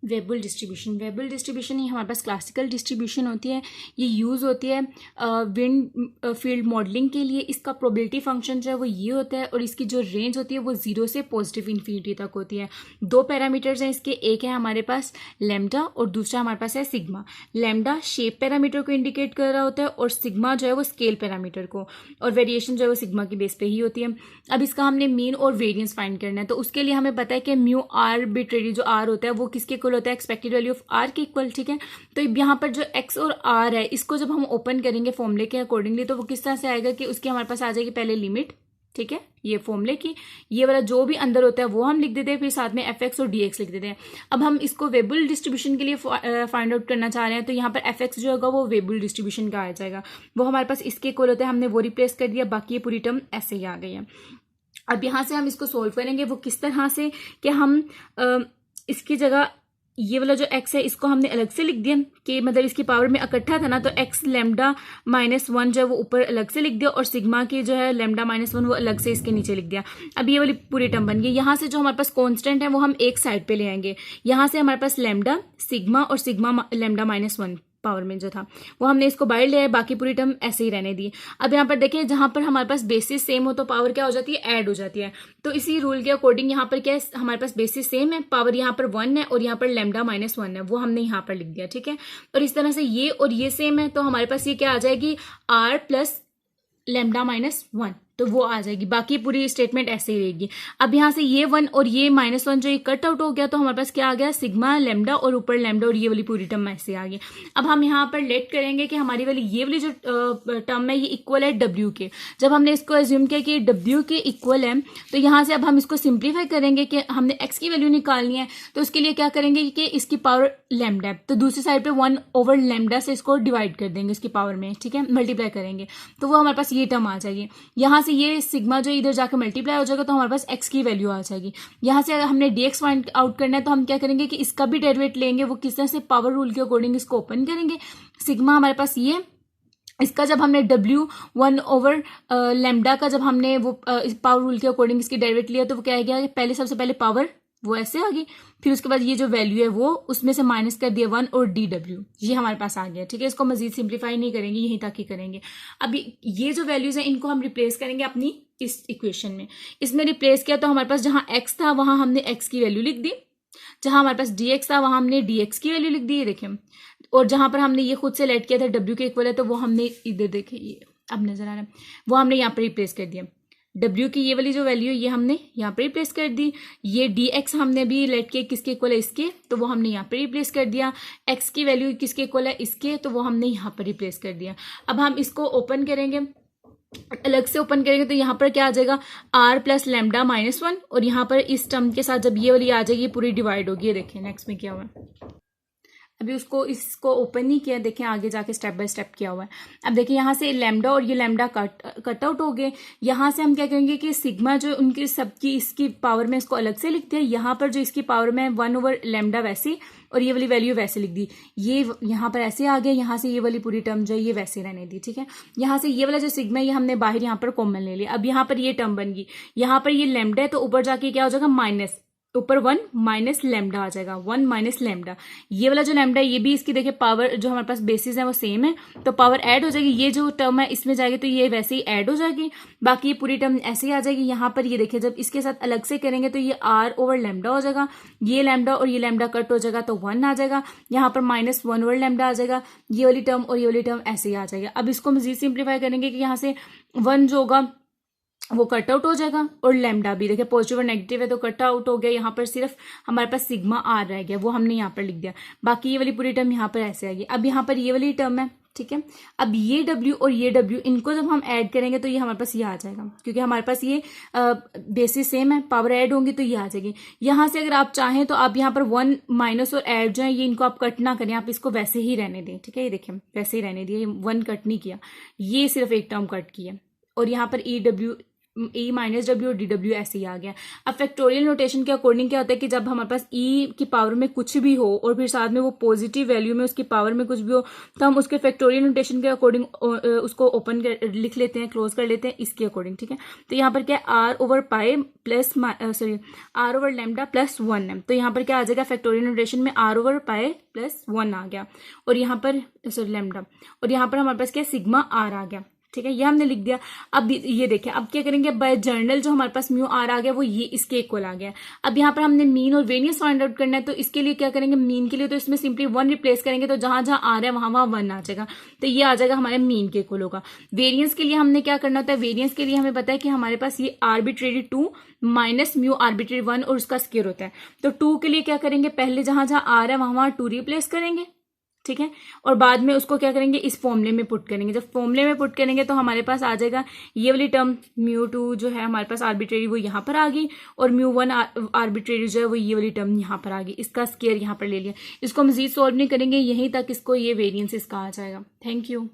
वेबल distribution ही हमारे पास classical distribution होती है। ये यूज़ होती है विंड फील्ड मॉडलिंग के लिए। इसका प्रोबेबिलिटी फंक्शन जो है वो ये होता है और इसकी जो रेंज होती है वो 0 से पॉजिटिव इन्फिनिटी तक होती है। दो पैरामीटर्स हैं इसके, एक है हमारे पास लैम्डा और दूसरा हमारे पास है सिग्मा। लैम्डा शेप पैरामीटर को इंडिकेट कर रहा होता है और सिग्मा जो है वो स्केल पैरामीटर को, और वेरिएशन जो है वो सिग्मा की बेस पे ही होती है। अब इसका हमने मीन और वेरिएंस फाइंड करना है, तो उसके लिए हमें पता है कि म्यू आर्बिट्रेरी जो आर होता है वो किसके इक्वल होता है, एक्सपेक्टेड वैल्यू ऑफ आर के इक्वल। ठीक है, तो यहाँ पर जो एक्स और आर है इसको जब हम ओपन करेंगे फॉर्मूले के अकॉर्डिंगली तो वो किस तरह से आएगा कि उसकी हमारे पास आ जाएगी पहले लिमिट। ठीक है, ये फॉर्मूले की ये वाला जो भी अंदर होता है वो हम लिख देते हैं, फिर साथ में एफ एक्स और डी एक्स लिख देते हैं। अब हम इसको वेबल डिस्ट्रीब्यूशन के लिए फाइंड आउट करना चाह रहे हैं, तो यहाँ पर एफ एक्स जो होगा वो वेबल डिस्ट्रीब्यूशन का आ जाएगा, वो हमारे पास इसके इक्वल होता है, हमने वो रिप्लेस कर दिया, बाकी ये पूरी टर्म ऐसे ही आ गई है। अब यहाँ से हम इसको सोल्व करेंगे वो किस तरह से कि हम इसकी जगह ये वाला जो x है इसको हमने अलग से लिख दिया कि मतलब इसकी पावर में इकट्ठा था ना, तो x लैम्डा -1 जो है वो ऊपर अलग से लिख दिया और सिग्मा की जो है लैम्डा -1 वो अलग से इसके नीचे लिख दिया। अब ये वाली पूरी टर्म बन गई। यहाँ से जो हमारे पास कांस्टेंट है वो हम एक साइड पे ले आएंगे। यहाँ से हमारे पास लैम्डा सिग्मा और सिग्मा लैम्डा -1 पावर में जो था वो हमने इसको बाहर ले आए, बाकी पूरी टर्म ऐसे ही रहने दी। अब यहाँ पर देखिए जहां पर हमारे पास बेसिस सेम हो तो पावर क्या हो जाती है, ऐड हो जाती है। तो इसी रूल के अकॉर्डिंग यहाँ पर क्या है, हमारे पास बेसिस सेम है, पावर यहाँ पर 1 है और यहाँ पर लैम्डा -1 है, वो हमने यहाँ पर लिख दिया। ठीक है, और इस तरह से ये और ये सेम है तो हमारे पास ये क्या आ जाएगी, r प्लस लैम्डा -1, तो वो आ जाएगी। बाकी पूरी स्टेटमेंट ऐसे ही रहेगी। अब यहाँ से ये 1 और ये -1 जो ये कट आउट हो गया तो हमारे पास क्या आ गया, सिग्मा लैम्डा और ऊपर लैम्डा और ये वाली पूरी टर्म ऐसे आ गई। अब हम यहाँ पर लेट करेंगे कि हमारी वाली ये वाली जो टर्म है ये इक्वल है W के। जब हमने इसको एज्यूम किया कि W के इक्वल है तो यहाँ से अब हम इसको सिंप्लीफाई करेंगे कि हमने x की वैल्यू निकालनी है, तो उसके लिए क्या करेंगे कि इसकी पावर लैम्डा है तो दूसरी साइड पे 1/λ से इसको डिवाइड कर देंगे इसकी पावर में। ठीक है, मल्टीप्लाई करेंगे तो वो हमारे पास ये टर्म आ जाएगी। यहाँ से ये सिग्मा जो इधर जाकर मल्टीप्लाई हो जाएगा तो हमारे पास x की वैल्यू आ जाएगी। यहाँ से अगर हमने dx फाइंड आउट करना है तो हम क्या करेंगे कि इसका भी डेरिवेट लेंगे, वो किस तरह से, पावर रूल के अकॉर्डिंग इसको ओपन करेंगे। सिग्मा हमारे पास ये, इसका जब हमने W 1/λ का जब हमने वो पावर रूल के अकॉर्डिंग इसकी डेरिवेट लिया तो वो क्या गया, पहले सबसे पहले पावर वो ऐसे आ गई, फिर उसके बाद ये जो वैल्यू है वो उसमें से माइनस कर दिया 1 और dw, ये हमारे पास आ गया। ठीक है, इसको मजीद सिंप्लीफाई नहीं करेंगे, यहीं तक ही करेंगे। अब ये जो वैल्यूज हैं इनको हम रिप्लेस करेंगे अपनी इस इक्वेशन में। इसमें रिप्लेस किया तो हमारे पास जहां x था वहां हमने x की वैल्यू लिख दी, जहां हमारे पास dx था वहां हमने dx की वैल्यू लिख दी, ये देखें। और जहां पर हमने ये खुद से लेट किया था w के इक्वल है तो वो हमने इधर देखे, ये अब नजर आ रहा है, वो हमने यहाँ पर रिप्लेस कर दिया। W की ये वाली जो वैल्यू है ये हमने यहाँ पर रिप्लेस कर दी। ये dx हमने भी लेट के किसके इक्वल है, इसके, तो वो हमने यहाँ पर रिप्लेस कर दिया। x की वैल्यू किसके इक्वल है, इसके, तो वो हमने यहाँ पर रिप्लेस कर दिया। अब हम इसको ओपन करेंगे, अलग से ओपन करेंगे तो यहाँ पर क्या आ जाएगा, r प्लस लैम्डा -1 और यहाँ पर इस टर्म के साथ जब ये वाली आ जाएगी पूरी डिवाइड होगी। ये देखिए नेक्स्ट में क्या हुआ, अभी इसको ओपन नहीं किया, देखें आगे जाके स्टेप बाय स्टेप किया हुआ है। अब देखिए यहाँ से लैम्डा और ये लैम्डा कट आउट हो गए। यहाँ से हम क्या करेंगे कि सिग्मा जो उनकी सबकी इसकी पावर में इसको अलग से लिखते हैं, यहाँ पर जो इसकी पावर में 1/λ वैसे और ये वाली वैल्यू वैसे लिख दी, ये यहाँ पर ऐसे आ गया। यहाँ से ये वाली पूरी टर्म जो है ये वैसे रहने दी। ठीक है, यहाँ से ये वाला जो सिग्मा है ये हमने बाहर यहाँ पर कॉमन ले लिया। अब यहाँ पर ये टर्म बन गई, यहाँ पर ये लैम्डा है तो ऊपर जाके क्या हो जाएगा, माइनस, ऊपर 1 - λ आ जाएगा, 1 - λ। ये वाला जो लैम्डा है ये भी इसकी देखिए पावर जो हमारे पास बेसिस है वो सेम है तो पावर ऐड हो जाएगी। ये जो टर्म है इसमें जाएगी तो ये वैसे ही ऐड हो जाएगी, बाकी ये पूरी टर्म ऐसे ही आ जाएगी। यहाँ पर ये देखिए जब इसके साथ अलग से करेंगे तो ये r/λ हो जाएगा, ये लैम्डा और ये लैम्डा कट हो जाएगा तो 1 आ जाएगा, यहाँ पर -1/λ आ जाएगा, ये वाली टर्म और ये वाली टर्म ऐसे ही आ जाएगा। अब इसको मजीद सिंप्लीफाई करेंगे कि यहाँ से 1 जो होगा वो कट आउट हो जाएगा और लैम्डा भी देखिए पॉजिटिव और नेगेटिव है तो कट आउट हो गया। यहाँ पर सिर्फ हमारे पास सिग्मा आर रह गया, वो हमने यहाँ पर लिख दिया, बाकी ये वाली पूरी टर्म यहाँ पर ऐसे आएगी। अब यहाँ पर ये वाली टर्म है, ठीक है। अब ये W और ये W इनको जब हम ऐड करेंगे तो ये हमारे पास ये आ जाएगा, क्योंकि हमारे पास ये बेसिस सेम है, पावर ऐड होंगी तो ये आ जाएगी। यहाँ से अगर आप चाहें तो आप यहाँ पर 1 माइनस और ऐड जो है ये इनको आप कट ना करें, आप इसको वैसे ही रहने दें। ठीक है, ये देखिए वैसे ही रहने दिए, 1 कट नहीं किया, ये सिर्फ एक टर्म कट की है। और यहाँ पर EW ई माइनस डब्ल्यू और डी डब्ल्यू ऐसे ही आ गया। अब फैक्टोरियल नोटेशन के अकॉर्डिंग क्या होता है कि जब हमारे पास ई की पावर में कुछ भी हो और फिर साथ में वो पॉजिटिव वैल्यू में उसकी पावर में कुछ भी हो, तो हम उसके फैक्टोरियल नोटेशन के अकॉर्डिंग उसको ओपन लिख लेते हैं, क्लोज कर लेते हैं इसके अकॉर्डिंग, ठीक है। तो यहाँ पर क्या है, R over pi plus sorry R over lambda plus 1 है। तो यहाँ पर क्या आ जाएगा, फैक्टोरियल नोटेशन में आर ओवर पाई प्लस 1 आ गया, और यहाँ पर सॉरी लैम्डा, और यहाँ पर हमारे पास क्या सिग्मा आर आ गया, ठीक है, ये हमने लिख दिया। अब ये देखें, अब क्या करेंगे, बाय जर्नल जो हमारे पास म्यू आर आ गया वो ये इसके इक्वल आ गया। अब यहाँ पर हमने मीन और वेरियंस फाइंड आउट करना है, तो इसके लिए क्या करेंगे, मीन के लिए तो इसमें सिंपली 1 रिप्लेस करेंगे, तो जहां जहां आ रहा है वहां वहां 1 आ जाएगा, तो ये आ जाएगा हमारे मीन के इक्वल होगा। वेरियंस के लिए हमने क्या करना होता है, वेरियंस के लिए हमें पता है कि हमारे पास ये आर्बिट्रेरी 2 माइनस म्यू आर्बिट्रेरी 1 और उसका स्क्वायर होता है। तो 2 के लिए क्या करेंगे, पहले जहां जहां आ रहा है वहां वहां 2 रिप्लेस करेंगे, ठीक है, और बाद में उसको क्या करेंगे, इस फॉर्मूले में पुट करेंगे। जब फॉर्मूले में पुट करेंगे तो हमारे पास आ जाएगा ये वाली टर्म μ2 जो है हमारे पास आर्बिट्रेरी वो यहाँ पर आ गई, और μ1 आर्बिट्रेरी जो है वो ये वाली टर्म यहाँ पर आ गई, इसका स्क्वायर यहाँ पर ले लिया। इसको मजीद सॉल्व नहीं करेंगे, यहीं तक इसको ये वेरिएंस इसका आ जाएगा। Thank you.